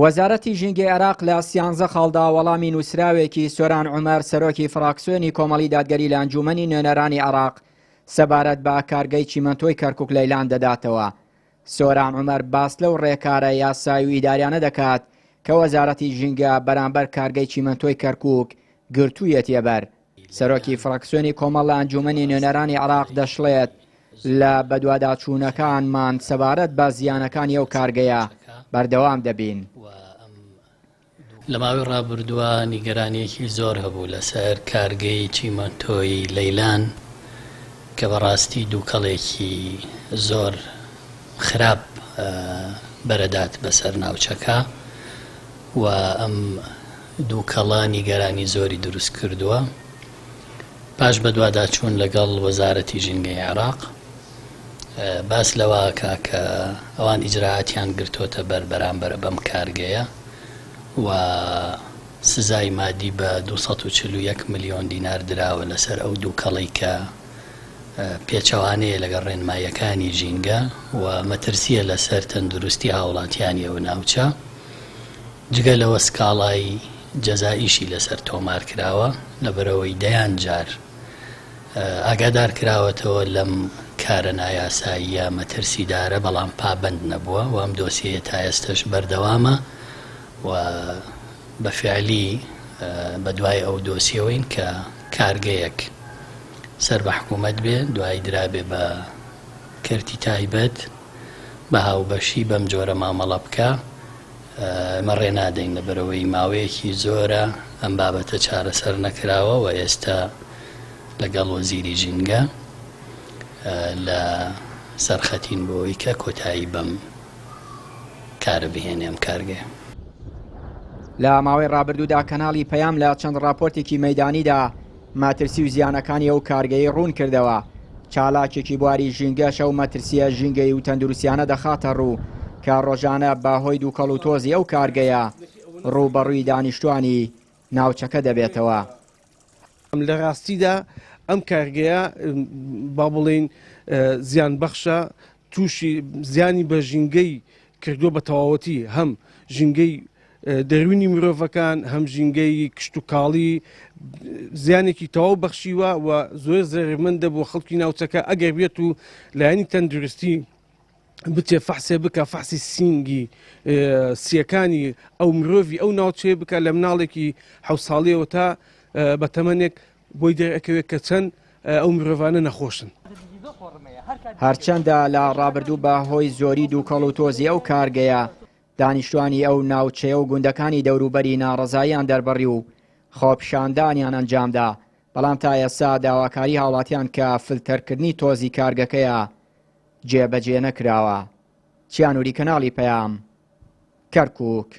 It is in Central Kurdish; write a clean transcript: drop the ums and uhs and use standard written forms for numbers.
وەزارەتی ژینگەی عێراق لە 13 خاڵدا وەڵامی نووسراوێکی سۆران عومەر سەرۆکی فراکسیۆنی کۆمەڵی دادگەری لە ئەنجومەنی نوێنەرانی عێراق سەبارەت بە کارگەی چیمەنتۆی کەرکووک لەیلان دەداتەوە. سۆران عومەر باس لەو ڕێکارە یاسایی و ئیداریانە دەکات کە وەزارەتی ژینگە بەرامبەر کارگەی چیمەنتۆی کەرکووک گرتوویەتیە بەر. سەرۆکی فراکسیۆنی کۆمەڵ لە ئەنجومەنی نوێنەرانی عێراق دەشڵێت لە بەدواداچوونەکانمان سەبارەت بە زیانەکانی ئەو کارگەیە بەردەوام دەبین. لە ماوەی ڕابردووە نیگەرانیەکی زۆر هەبوو لەسەر کارگەی چیمەنتۆی لەیلان کە بەڕاستی دووکەڵێکی زۆر خراپ بەرەدات بەسەر ناوچەکە و ئەم دووکەڵە نیگەرانی زۆری دروست کردووە. پاش بەدواداچوون لەگەڵ وەزارەتی ژینگەی عێراق باس لەوەکە کە ئەوان ئیجراعاتیان گرتۆتە بەرامبەر بەم کارگەیە و سزای مادی بە 241 ملیۆن دینار دراوە لەسەر ئەو دووکەڵی کە پێچەوانەیە لەگەڵ ڕێنمایەکانی ژینگە و مەترسیە لەسەر تەندروستی هاوڵاتیانی ئەو ناوچە. جگە لەوە سکاڵای جەزائیشی لەسەر تۆمار کراوە لەبەرەوەی دەیان جار ئاگادار کراوەتەوە لەم کارە نایاساییە مەترسیدارە بەڵام پابند نەبووە و ئەم دۆسیە تا ئێستش بەردەوامە و بەفعلی بە دوای ئەو دۆسیەوەین کە کارگەیەک سەر بە حکوومەت بێ دوای درابێ بە کەرتی تایبەت بە هاوبەشی بەم جۆرە مامەڵە بکە. ئەمە ڕێنادەین لەبەرەوەی ماوەیەکی زۆرە ئەم بابەتە چارەسەر نەکراوە و ئێستا لەگەڵ وەزیری ژینگە لە سەرخەتین بۆی کە کۆتایی بەم کارە بهێنێم کارگەیە. لە ماوەی ڕابردوودا کەناڵی پەیام لە چەند راپۆرتێکی مەیدانیدا ماترسی و زیانەکانی ئەو کارگەی ڕوون کردەوە. چالاکێکی بواری ژینگەش ئەو مەترسیە ژینگەی و تەندروستیانە دەخاتە ڕوو کە ڕۆژانە بەهۆی دووکەڵ و تۆزی ئەو کارگەیە ڕووبەڕووی دانیشتوانی ناوچەکە دەبێتەوە. لە ڕاستیدا ئەم کارگەیە با بڵێن زیان بەخشە تووشی زیانی بە ژینگەی کردووە بە تەواوەتی هەم ژینگەی دەروونی مرۆڤەکان هەم ژینگەی کشت و کاڵی زیانێکی تەواو بەخشیوە و زۆر زەرمەندە بۆ خەڵکی ناوچەکە ئەگەر بێت و لایەنی تەندروستی بچێ فەحسێ بکە فەحسی سینگی سیەکانی ئەو مرۆڤی ئەو ناوچەیە بکە لە مناڵێکی 7 ساڵیەوە تا بە تەمەنێک بۆی دەرەکەوێت کە چەند ئەو مرۆڤانە نەخۆشن. هەرچەندە لە ڕابردوو بە هۆی زۆری دووکەڵ و تۆزی ئەو کارگەیە دانیشتوانی ئەو ناوچەیە و گوندەکانی دەوروبەری ناڕەزاییان دەربڕی و خۆپشاندانیان ئەنجامدا، بەڵام تا ئێستا داواکاری هاوڵاتیان کە فلتەرکردنی تۆزی کارگەکەیە جێبەجێ نەکراوە. چیانوری کەناڵی پەیام، کەرکووک.